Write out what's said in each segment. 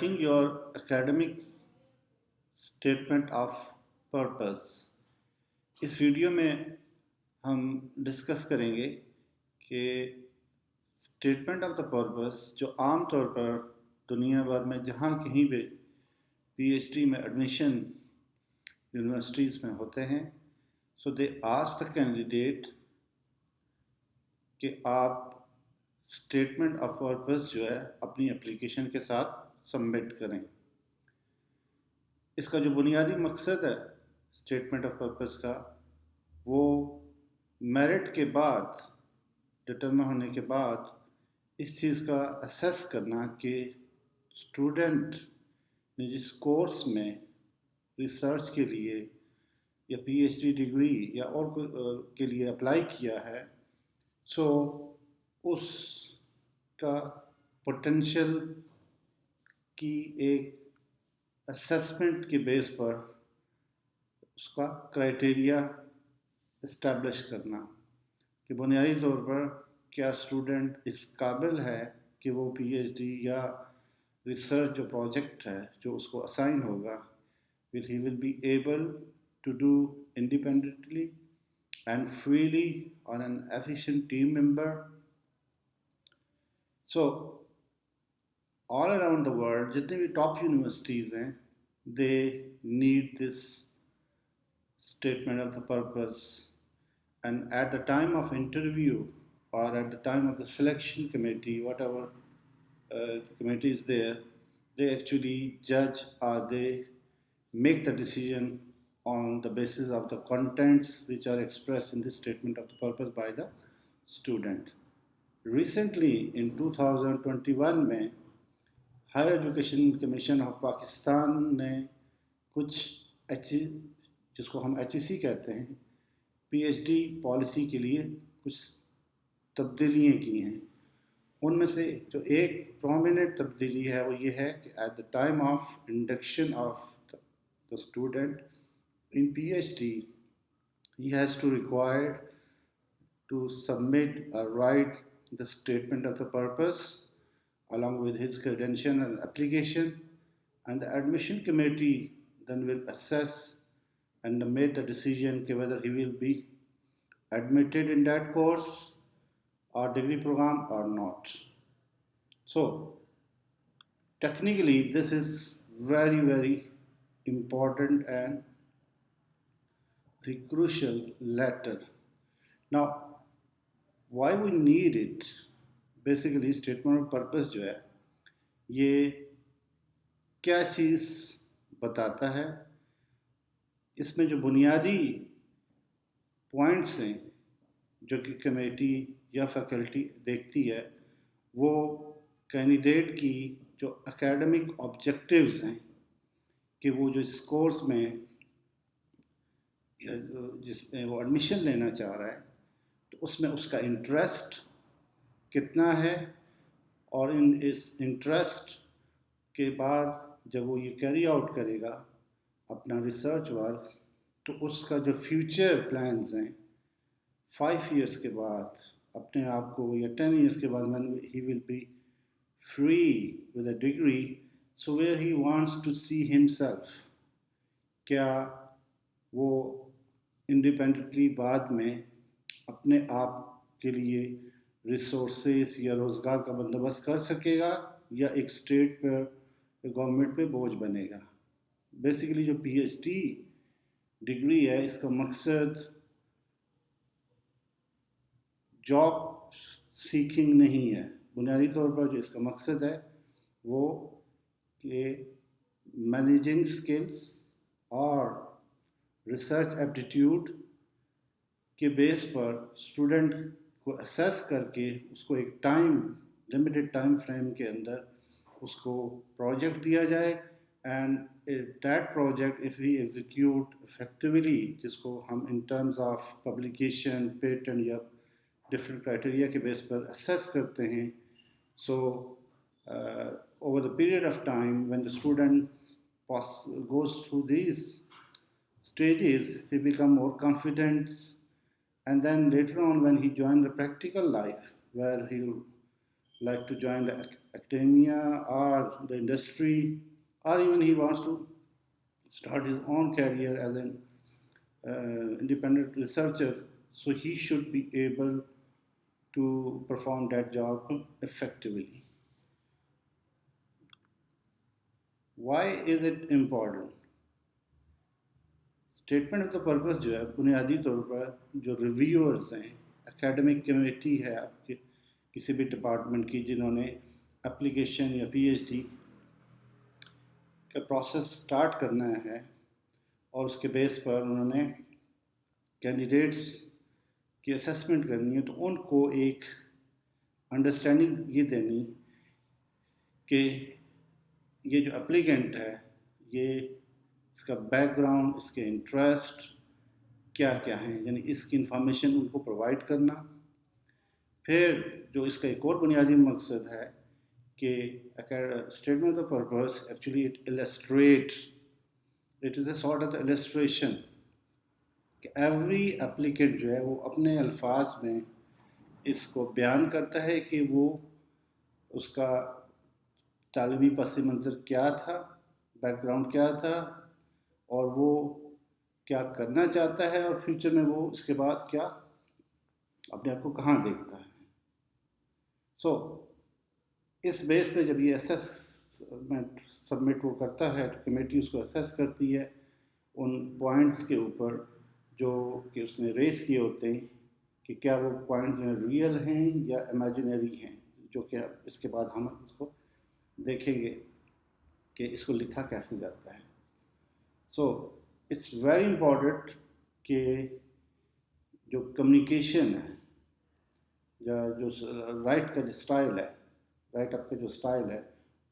Writing your academic statement of purpose. इस video में हम डिस्कस करेंगे कि स्टेटमेंट ऑफ द पर्पस जो आम तौर पर दुनिया भर में जहाँ कहीं भी पीएचडी में एडमिशन यूनिवर्सिटीज़ में होते हैं, सो दे आस्क द कैंडिडेट कि आप स्टेटमेंट ऑफ पर्पस जो है अपनी एप्लीकेशन के साथ सबमिट करें। इसका जो बुनियादी मकसद है स्टेटमेंट ऑफ पर्पस का, वो मेरिट के बाद, डिटरमिन होने के बाद इस चीज़ का असेस करना कि स्टूडेंट ने जिस कोर्स में रिसर्च के लिए या पीएचडी डिग्री या और के लिए अप्लाई किया है, सो उसका पोटेंशियल की एक असेसमेंट के बेस पर उसका क्राइटेरिया इस्टेब्लिश करना कि बुनियादी तौर पर क्या स्टूडेंट इस काबिल है कि वो पीएचडी या रिसर्च जो प्रोजेक्ट है जो उसको असाइन होगा, he will be able to do independently and freely on an efficient team member. So all around the world जितने भी टॉप यूनिवर्सिटीज़ हैं, they need this statement of the purpose, and at the time of interview or at the time of the selection committee, whatever committee is there, they actually judge or they make the decision on the basis of the contents which are expressed in this statement of the purpose by the student. Recently in 2021 में higher education commission of Pakistan ने कुछ जिसको हम HEC कहते हैं, PhD policy के लिए कुछ तब्दीलियाँ की हैं। उनमें से जो एक प्रोमिनेंट तब्दीली है वो ये है कि at the time of induction of the student in PhD, he has to require to submit or write the statement of the purpose along with his credential and application, and the admission committee then will assess and make the decision whether he will be admitted in that course or degree program or not. So technically this is very important and very crucial letter. Now, why we need it? Basically, statement of purpose जो है, ये क्या चीज़ बताता है? इसमें जो बुनियादी points हैं जो कि कमेटी या फैकल्टी देखती है, वो कैंडिडेट की जो एकेडमिक ऑब्जेक्टिव्स हैं कि वो जो इस कोर्स में जिसमें वो एडमिशन लेना चाह रहा है, तो उसमें उसका इंटरेस्ट कितना है, और इस इंटरेस्ट के बाद जब वो ये कैरी आउट करेगा अपना रिसर्च वर्क, तो उसका जो फ्यूचर प्लान्स हैं 5 years के बाद अपने आप को, या 10 years के बाद, when he will be free with a degree, so where he wants to see himself, क्या वो इंडिपेंडेंटली बाद में अपने आप के लिए रिसोर्सेस या रोज़गार का बंदोबस्त कर सकेगा या एक स्टेट पर, गवर्नमेंट पे बोझ बनेगा। बेसिकली जो पीएचडी डिग्री है, इसका मकसद जॉब सीकिंग नहीं है। बुनियादी तौर पर जो इसका मकसद है वो कि मैनेजिंग स्किल्स और रिसर्च एप्टीट्यूड के बेस पर स्टूडेंट को असेस करके उसको एक लिमिटेड टाइम फ्रेम के अंदर उसको प्रोजेक्ट दिया जाए, and that project if we execute effectively, जिसको हम in terms of publication, patent या डिफरेंट क्राइटेरिया के बेस पर असेस करते हैं, so over the period of time when the student goes through these stages, he become more confident, and then later on when he join the practical life where he'll like to join the academia or the industry, or even he wants to start his own career as an independent researcher, so he should be able to perform that job effectively. Why is it important? Statement of the purpose जो है बुनियादी तौर पर जो reviewers हैं, academic committee है आपके किसी भी डिपार्टमेंट की जिन्होंने एप्लीकेशन या पीएचडी का प्रोसेस स्टार्ट करना है और उसके बेस पर उन्होंने कैंडिडेट्स की असेसमेंट करनी है, तो उनको एक अंडरस्टैंडिंग ये देनी कि ये जो एप्लीकेंट है ये इसका बैकग्राउंड, इसके इंटरेस्ट क्या क्या हैं, यानी इसकी इंफॉर्मेशन उनको प्रोवाइड करना। फिर जो इसका एक और बुनियादी मकसद है कि statement of purpose actually it illustrates, it is a sort of illustration कि एवरी एप्लीकेंट जो है वो अपने अल्फाज में इसको बयान करता है कि वो उसका तालीमी पस मंज़र क्या था, बैकग्राउंड क्या था, और वो क्या करना चाहता है, और फ्यूचर में वो इसके बाद क्या अपने आप को कहाँ देखता है। सो इस बेस पे जब ये असेसमेंट सबमिट वो करता है तो कमेटी उसको असेस करती है उन पॉइंट्स के ऊपर जो कि उसने रेस किए होते हैं कि क्या वो पॉइंट्स जो रियल हैं या इमेजिनरी हैं, जो कि इसके बाद हम इसको देखेंगे कि इसको लिखा कैसे जाता है। सो इट्स वेरी इम्पॉर्टेंट कि जो कम्युनिकेशन है या जो राइट का जो स्टाइल है, राइट अप का जो स्टाइल है,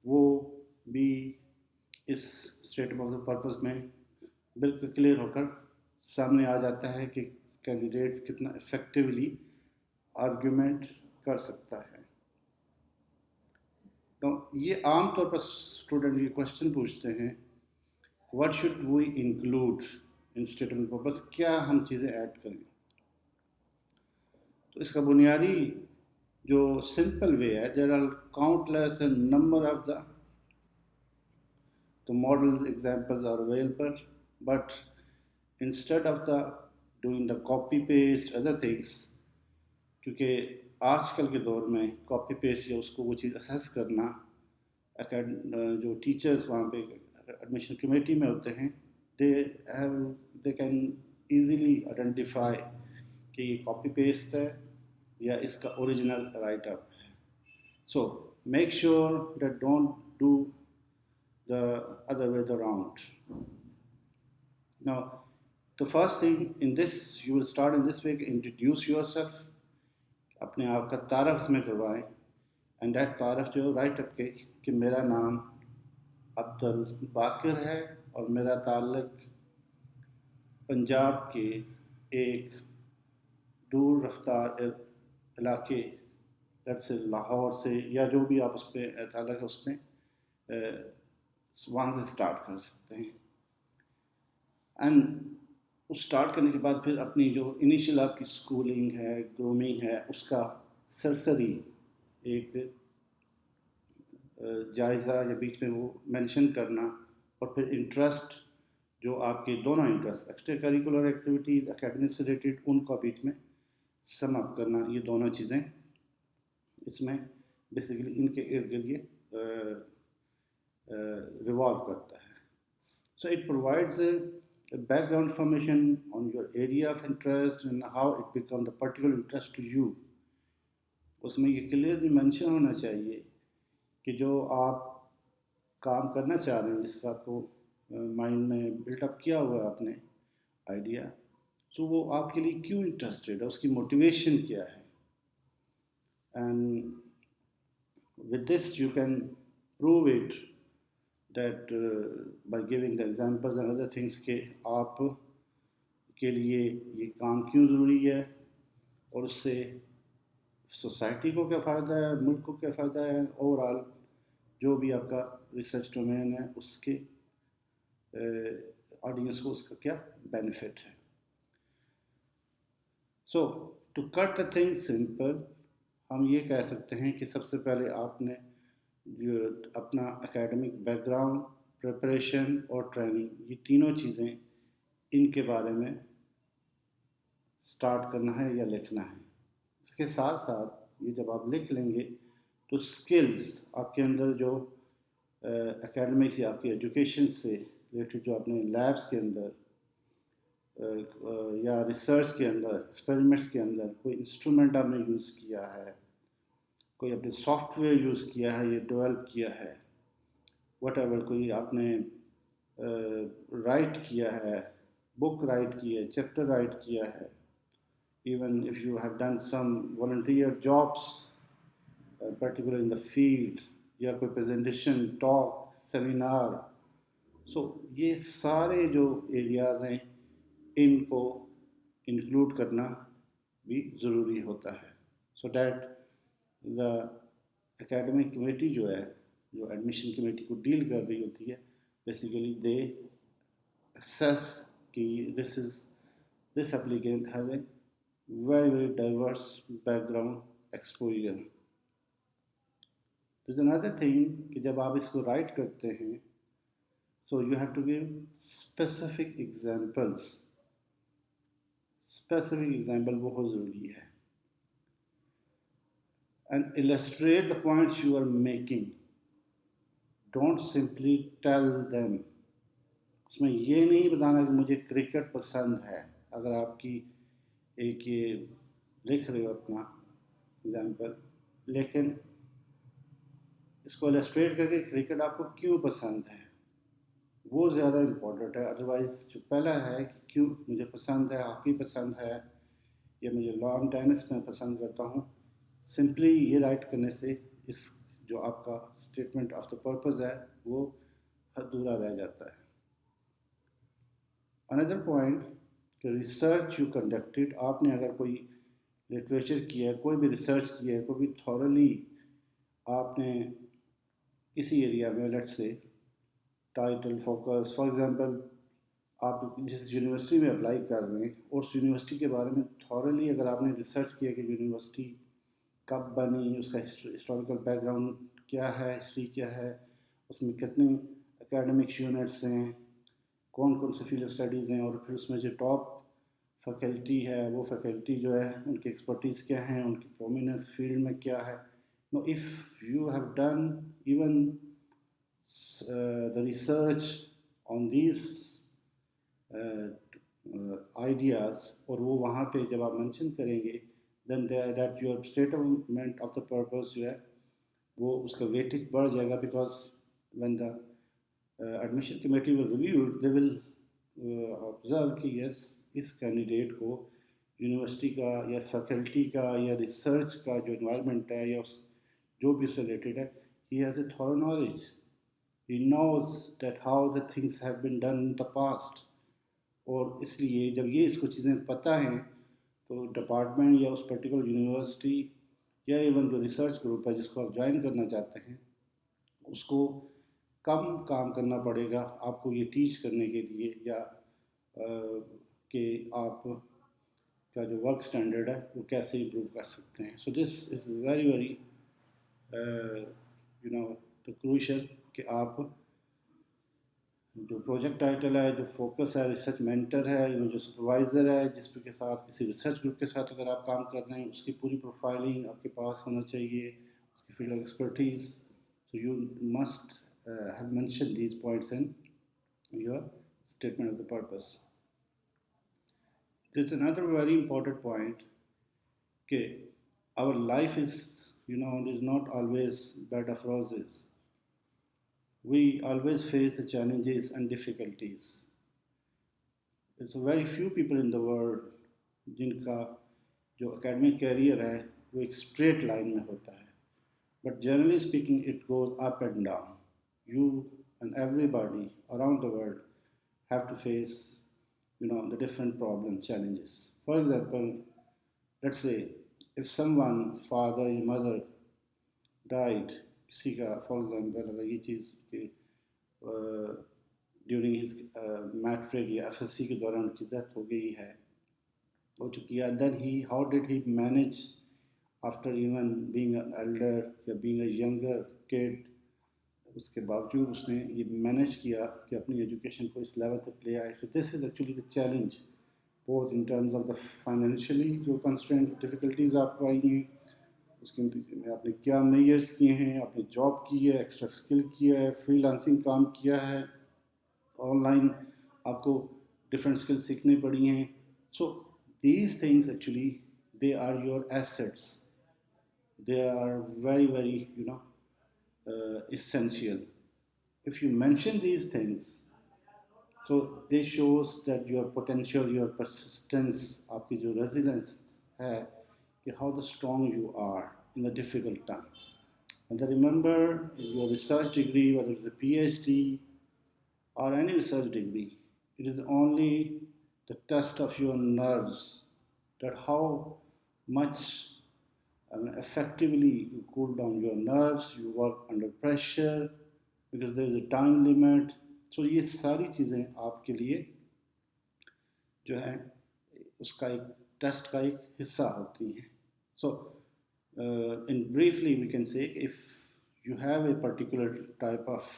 वो भी इस स्टेटमेंट ऑफ द पर्पस में बिल्कुल क्लियर होकर सामने आ जाता है कि कैंडिडेट्स कितना इफ़ेक्टिवली आर्ग्यूमेंट कर सकता है। तो ये आम तौर पर स्टूडेंट ये क्वेश्चन पूछते हैं, what should we include in statement of purpose, क्या हम चीज़ें ऐड करें। तो इसका बुनियादी जो सिंपल वे है, there are countless number of the model examples are available, but instead of the doing the copy paste other things, क्योंकि आजकल के दौर में कॉपी पेस्ट या उसको वो चीज़ असेस करना, जो टीचर्स वहाँ पे एडमिशन कमेटी में होते हैं, दे कैन ईजीली आइडेंटिफाई कि ये कॉपी पेस्ट है या इसका ओरिजिनल राइट अप है। So make sure that don't do the other way around. Now the first thing in this, you will start in this way, introduce yourself, अपने आप का तारफ़ में करवाएं, एंड दैट तारफ़ जो राइट अप के कि मेरा नाम अब्दुल बाकिर है और मेरा ताल्लुक पंजाब के एक दूर रफ्तार इलाके से लाहौर से, या जो भी आप उस पर ताल्लुक है उस पर वहाँ से स्टार्ट कर सकते हैं। एंड उस स्टार्ट करने के बाद फिर अपनी जो इनिशियल आपकी स्कूलिंग है, ग्रूमिंग है, उसका सरसरी एक जायज़ा या बीच में वो मेंशन करना, और फिर इंटरेस्ट जो आपके दोनों interest extra curricular activities academic से रिलेटेड उनका बीच में सम अप करना, ये दोनों चीज़ें इसमें बेसिकली इनके इर्द गिर्द ये रिवॉल्व करता है। So it provides background information on your area of interest and how it become the particular interest to you। उसमें ये क्लियरली मेंशन होना चाहिए कि जो आप काम करना चाह रहे हैं, जिसका आपको माइंड में बिल्टअप किया हुआ है आपने आइडिया, तो वो आपके लिए क्यों इंटरेस्टेड है, उसकी मोटिवेशन क्या है। And with this you can prove it that by giving the examples and other things के आप के लिए ये काम क्यों ज़रूरी है, और उससे सोसाइटी को क्या फ़ायदा है, मुल्क को क्या फ़ायदा है, ओवरऑल जो भी आपका रिसर्च डोमेन है उसके ऑडियंस को उसका क्या बेनिफिट है। So to cut the thing simple, हम ये कह सकते हैं कि सबसे पहले आपने जो अपना एकेडमिक बैकग्राउंड, प्रिपरेशन और ट्रेनिंग, ये तीनों चीज़ें, इनके बारे में स्टार्ट करना है या लिखना है। इसके साथ साथ ये जब आप लिख लेंगे तो स्किल्स आपके अंदर जो एकेडमिक्स या आपकी एजुकेशन से रिलेटेड जो अपने लैब्स के अंदर या रिसर्च के अंदर, एक्सपेरिमेंट्स के अंदर कोई इंस्ट्रूमेंट आपने यूज़ किया है, कोई अपने सॉफ्टवेयर यूज़ किया है, ये डेवलप किया है, वट एवर, कोई आपने राइट किया है, बुक राइट की है, चैप्टर राइट किया है, even if you have done some volunteer jobs, particularly in the field, या कोई presentation, talk, seminar, so ये सारे जो एरियाज हैं इनको इंक्लूड करना भी ज़रूरी होता है, so that the academic committee जो है, जो एडमिशन कमेटी को डील कर रही होती है, बेसिकली दे assess कि this applicant has a very diverse background exposure. There's another thing कि जब आप इसको write करते हैं, so you have to give specific examples. Specific example बहुत ज़रूरी है. And illustrate the points you are making. Don't simply tell them. उसमें ये नहीं बताना कि मुझे क्रिकेट पसंद है. अगर आपकी एक ये लिख रहे हो अपना एग्जाम्पल, लेकिन इसको इलस्ट्रेट करके क्रिकेट आपको क्यों पसंद है, वो ज़्यादा इम्पोर्टेंट है. अदरवाइज़ जो पहला है कि क्यों मुझे पसंद है, हॉकी पसंद है, या मुझे लॉन टेनिस में पसंद करता हूँ, सिंपली ये राइट करने से इस जो आपका स्टेटमेंट ऑफ द पर्पज़ है वो अधूरा रह जाता है. अनदर पॉइंट कि रिसर्च यू कंडक्टेड, आपने अगर कोई लिटरेचर किया है, कोई भी रिसर्च किया है, कोई भी थॉरली आपने किसी एरिया में, let's say title, focus, for example आप जिस यूनिवर्सिटी में अप्लाई कर रहे हैं और उस यूनिवर्सिटी के बारे में थॉरली अगर आपने रिसर्च किया कि यूनिवर्सिटी कब बनी, उसका हिस्टोरिकल बैकग्राउंड क्या है, हिस्ट्री क्या है, उसमें कितनी एकेडमिक यूनिट्स हैं, कौन कौन से फील्ड स्टडीज़ हैं, और फिर उसमें जो टॉप फैकल्टी है, वो फैकल्टी जो है उनकी एक्सपर्टीज़ क्या हैं, उनकी प्रोमिनेंस फील्ड में क्या है. No, if you have done even the research on these ideas, और वो वहाँ पे जब आप मेंशन करेंगे, then that your statement of the purpose जो है वो उसका वेटेज बढ़ जाएगा, because when the admission committee will review it, they will observe कि yes, इस कैंडिडेट को यूनिवर्सिटी का या फैकल्टी का या रिसर्च का जो इन्वायरमेंट है या जो भी उससे रिलेटेड है, he has a thorough knowledge. He knows that how the things have been done in the past. और इसलिए जब ये इसको चीज़ें पता हैं तो डिपार्टमेंट या उस पर्टिकुलर यूनिवर्सिटी या इवन जो रिसर्च ग्रुप है जिसको आप ज्वाइन करना चाहते हैं, उसको कम काम करना पड़ेगा आपको ये टीच करने के लिए, या कि आप का जो वर्क स्टैंडर्ड है वो कैसे इम्प्रूव कर सकते हैं. So this is very very you know the crucial कि आप जो प्रोजेक्ट टाइटल है, जो फोकस है, रिसर्च मेंटर है, जो सुपरवाइज़र है जिसके के साथ किसी रिसर्च ग्रुप के साथ अगर आप काम कर रहे हैं, उसकी पूरी प्रोफाइलिंग आपके पास होना चाहिए, उसकी field of expertise. So you must have mentioned these points in your statement of the purpose. There's another very important point. Okay, our life is, is not always bed of roses. We always face the challenges and difficulties. There's very few people in the world जिनका जो academic career है वो एक straight line में होता है. But generally speaking, it goes up and down. You and everybody around the world have to face, the different problems, challenges. For example, let's say if someone, father or mother died, किसी का for example अगर ये चीज़ कि during his matric या FSc के दौरान उनकी death हो गई है, हो चुकी है, then he how did he manage after even being an elder या बीइंग अ यंगर किड, उसके बावजूद उसने ये मैनेज किया कि अपनी एजुकेशन को इस लेवल तक ले आए. So this is actually the challenge, both in terms of the financially जो कंस्ट्रेंट डिफ़िकल्टीज आपको आई हैं, उसके नतीजे में आपने क्या मेजर्स किए हैं, आपने जॉब की है, एक्स्ट्रा स्किल किया है, फ्रीलांसिंग काम किया है, ऑनलाइन आपको डिफरेंट स्किल्स सीखनी पड़ी हैं. So these things actually they are your assets, they are very very essential. If you mention these things, so this shows that your potential, your persistence, आपकी जो resilience है, कि how the strong you are in a difficult time. And then remember, your research degree, whether it's a PhD or any research degree, it is only the test of your nerves, that how much effectively you cool down your nerves, you work under pressure, because there is a time limit. So ये सारी चीज़ें आपके लिए जो है उसका एक test का एक हिस्सा होती हैं. So in briefly we can say, if you have a particular type of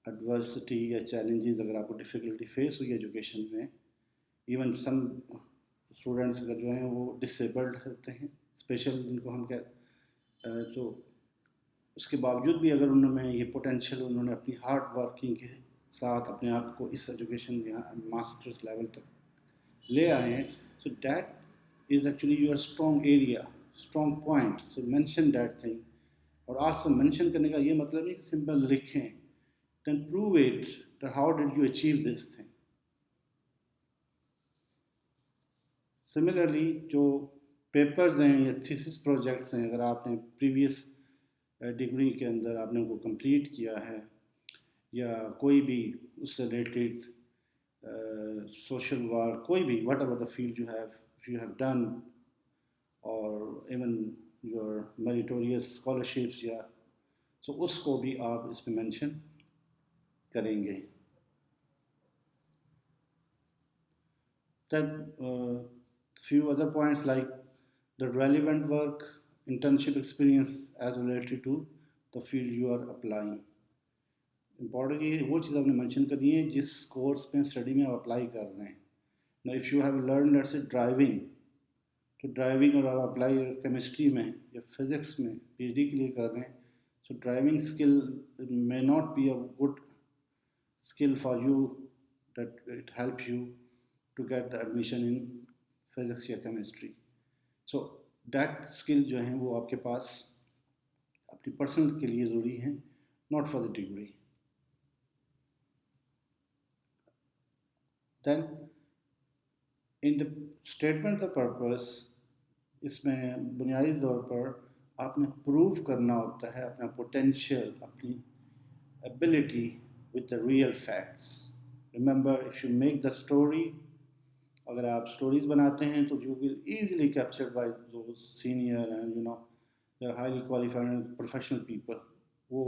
adversity या challenges, अगर आपको difficulty face हुई education में, even some students अगर जो हैं वो disabled होते हैं, special जिनको हम तो उसके बावजूद भी अगर उन्होंने ये पोटेंशियल, उन्होंने अपनी हार्ड वर्किंग के साथ अपने आप को इस एजुकेशन में मास्टर्स लेवल तक ले आए हैं, so that is actually your strong area, strong point. So mention that thing. और आल्सो मेंशन करने का ये मतलब नहीं कि सिंपल लिखें, then prove it, that how did you achieve this thing. Similarly जो पेपर्स हैं या थीसिस प्रोजेक्ट्स हैं, अगर आपने प्रीवियस डिग्री के अंदर आपने उनको कंप्लीट किया है, या कोई भी उससे रिलेटेड सोशल वर्क, कोई भी what ever the field you have done, और इवन योर मेरिटोरियस स्कॉलरशिप्स, या सो उसको भी आप इसमें मेंशन करेंगे. Then few other points like the relevant work, internship experience as related to the field you are applying. Important ये वो चीज़ आपने मेंशन करनी है जिस कोर्स में स्टडी में आप अप्लाई कर रहे हैं. ना if you have learn let's say driving, तो ड्राइविंग और आप अप्लाई केमिस्ट्री में या फिज़िक्स में पीएचडी के लिए कर रहे हैं, so driving skill may not be a good skill for you, that it helps you to get the admission in physics या chemistry. So that skill जो हैं वो आपके पास अपनी पर्सनल के लिए ज़रूरी हैं, not for the degree. Then in the statement of purpose, इसमें बुनियादी तौर पर आपने प्रूव करना होता है अपना पोटेंशियल, अपनी ability with the real facts. Remember, if you make the story, अगर आप स्टोरीज बनाते हैं तो you will easily captured by those senior and they're highly qualified and professional people. वो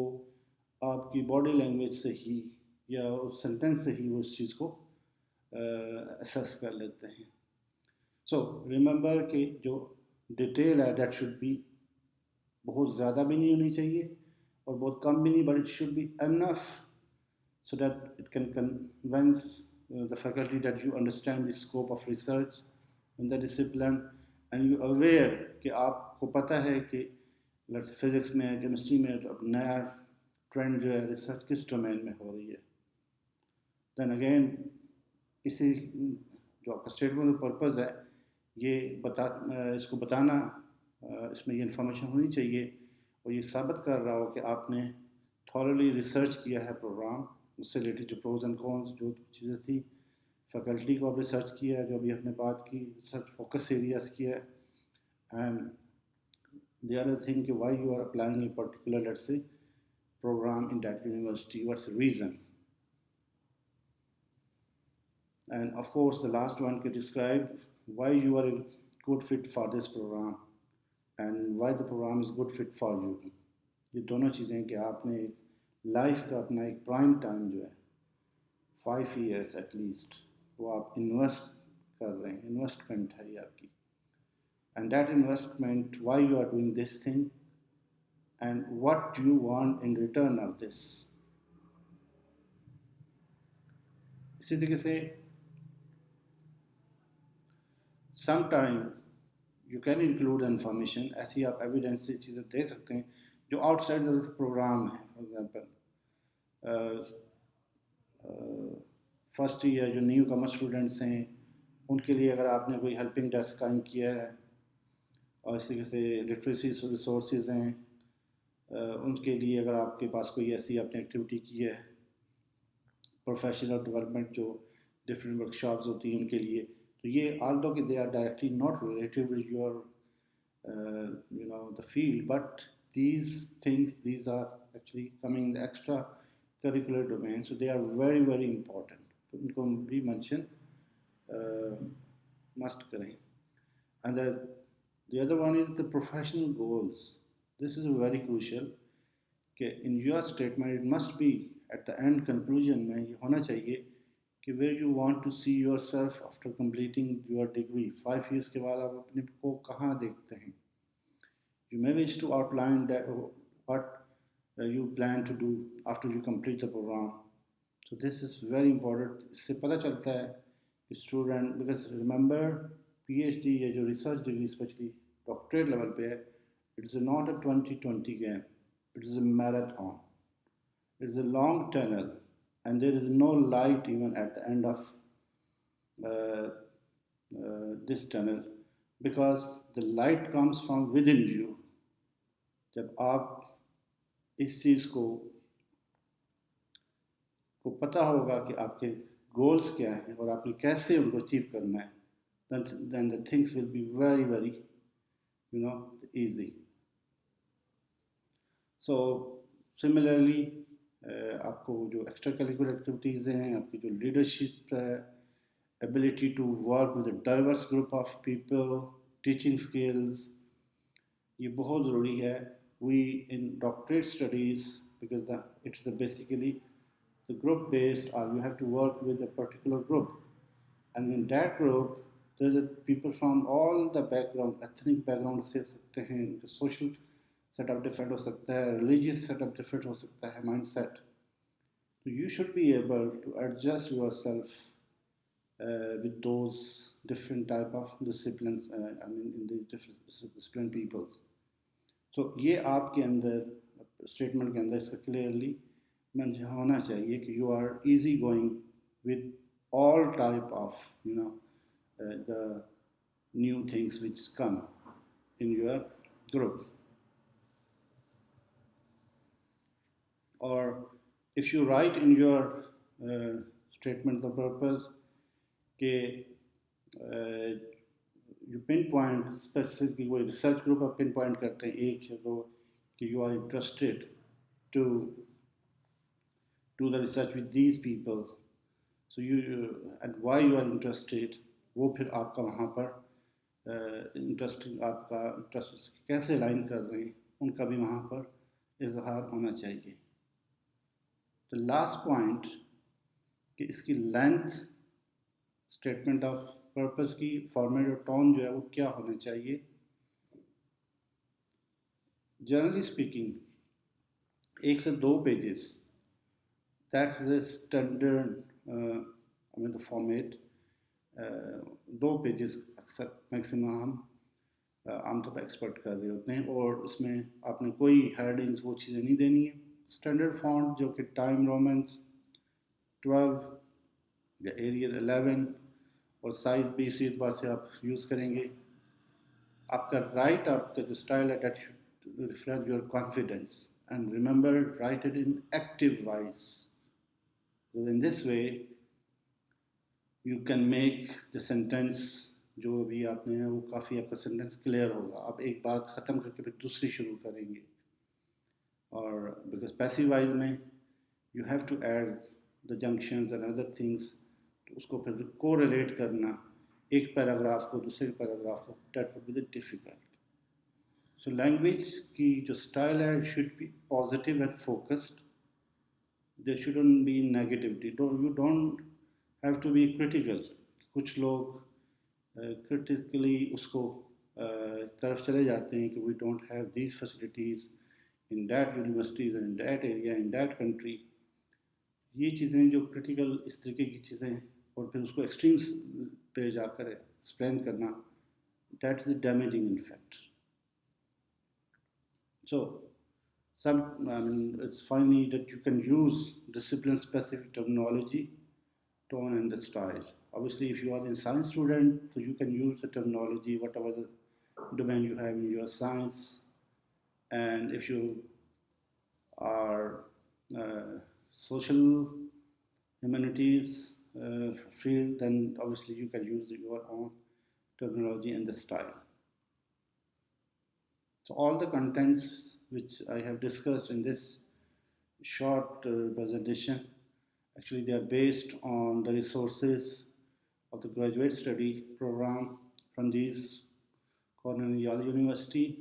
आपकी बॉडी लैंग्वेज से ही या उस सेंटेंस से ही वो उस चीज़ को असेस कर लेते हैं. सो रिमेंबर कि जो डिटेल है दैट शुड बी बहुत ज़्यादा भी नहीं होनी चाहिए और बहुत कम भी नहीं, but it should be enough so that it can convince the faculty that you understand the scope of research in the discipline and you aware कि आपको पता है कि फिज़िक्स में, केमिस्ट्री में तो अब नया ट्रेंड जो है रिसर्च किस डोमेन में हो रही है. दैन अगेन इसी जो आपका स्टेटमेंट ऑफ पर्पज़ है ये इसको बताना, इसमें ये इन्फॉर्मेशन होनी चाहिए और ये साबित कर रहा हो कि आपने थॉरली रिसर्च किया है प्रोग्राम, उससे रिलेटेड जो प्रोज एंड कॉन्स जो चीज़ें थी, फैकल्टी को आप रिसर्च किया है, जो अभी आपने बात की, रिसर्च फोकस एरियाज किया है, एंड द अदर थिंग कि why you are applying a particular let's say program in that university, what's the reason. And of course the last one के describe why you are a good fit for this program and why the program is good fit for you. ये दोनों चीज़ें कि आपने एक life का अपना एक प्राइम टाइम जो है 5 years एटलीस्ट वो आप इन्वेस्ट कर रहे हैं, इन्वेस्टमेंट है ये आपकी, and that investment, why you are doing this thing, and what do you want in return of this. इसी तरीके से sometime you can include information, ऐसी आप एविडेंस चीज़ें दे सकते हैं जो आउटसाइड द प्रोग्राम है. फॉर एग्जांपल फर्स्ट ईयर जो न्यू कमर स्टूडेंट्स हैं उनके लिए अगर आपने कोई हेल्पिंग डेस्क कायम किया है, और इसी तरीके से लिटरेसी रिसोर्सेज हैं, उनके लिए अगर आपके पास कोई ऐसी आपने एक्टिविटी की है, प्रोफेशनल डेवलपमेंट जो डिफरेंट वर्कशॉप्स होती हैं उनके लिए, तो ये although they are directly not related with your the field, but these are actually coming in the extra curricular domain, so they are very very important. तो इनको भी mention must करें. And the other one is the professional goals. This is very crucial कि in your statement it must be at the end conclusion में ये होना चाहिए कि where you want to see yourself after completing your degree. 5 years के बाद आप अपने को कहाँ देखते हैं. You may wish to outline that what you plan to do after you complete the program. So this is very important. इससे पता चलता है कि student, because remember PhD या जो research degree especially doctorate level पे है, it is not a 2020 game. It is a marathon. It is a long tunnel, and there is no light even at the end of this tunnel, because the light comes from within you. जब आप इस चीज़ को पता होगा कि आपके goals क्या हैं और आपने कैसे उनको अचीव करना है, then the things will be very very easy. So similarly आपको जो एक्स्ट्रा करिकुलर एक्टिविटीज़ हैं, आपकी जो लीडरशिप है, ability to work with a diverse group of people, teaching skills, ये बहुत ज़रूरी है. We in doctorate studies, because it's basically the group based, और you have to work with a particular group, and in that group there are people from all the background, ethnic background से सकते हैं, उनके social setup different हो सकता है, religious setup different हो सकता है, mind set. So you should be able to adjust yourself with those different type of disciplines, in these different discipline peoples. So ये आपके अंदर स्टेटमेंट के अंदर इसका क्लियरली मेंशन होना चाहिए कि you are easy going with all type of the new things which come in your group. Or if you write in your statement of purpose कि you pinpoint specific कोई research group आप pinpoint करते हैं एक या दो कि you are interested to do the research with these people, so you and why you are interested, वो फिर आपका वहाँ पर इंटरेस्टिंग आपका इंटरेस्ट कैसे लाइन कर रहे हैं उनका भी वहाँ पर इजहार होना चाहिए. The last point कि इसकी लेंथ, स्टेटमेंट ऑफ पर्पस की फॉर्मेट और टोन जो है वो क्या होना चाहिए. जनरली स्पीकिंग 1 से 2 pages, that's the standard the format. 2 pages अक्सर मैक्सिमम हम आमतौर पर एक्सपेक्ट कर रहे होते हैं, और इसमें आपने कोई हेडिंग्स वो चीज़ें नहीं देनी है. स्टैंडर्ड फॉन्ट जो कि टाइम रोमन्स 12 या एरियल 11 और साइज भी इसी एतबार से आप यूज़ करेंगे. आपका राइट, आपका जो स्टाइल है, that should reflect your confidence, and remember right it in active voice, because in this way you can make the sentence जो भी आपने है वो काफ़ी आपका सेंटेंस क्लियर होगा. आप एक बात ख़त्म करके फिर दूसरी शुरू करेंगे, और बिकॉज पैसिव वॉइस में you have to add the junctions and other things, तो उसको फिर को रिलेट करना एक पैराग्राफ को दूसरे पैराग्राफ को, that would be the difficult. So language की जो स्टाइल है should be positive and focused. There shouldn't be negativity. You don't have to be critical. कुछ लोग क्रिटिकली उसको तरफ चले जाते हैं कि we don't have these facilities in that universities in that area in that country, ये चीज़ें जो क्रिटिकल इस तरीके की चीज़ें और फिर उसको एक्सट्रीम्स पे जाकर एक्सप्लेन करना, that is damaging in fact. So, some, I mean, it's funny that you can use discipline specific terminology, tone, and the style. Obviously, if you are a science student, so you can use the terminology, whatever the domain you have in your science. And if you are social humanities field, then obviously you can use your own terminology and the style. So all the contents which I have discussed in this short presentation, actually they are based on the resources of the graduate study program from these Cornell University,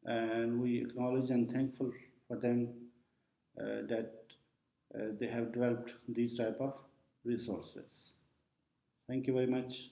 and we acknowledge and thankful for them that they have developed these type of resources. Thank you very much.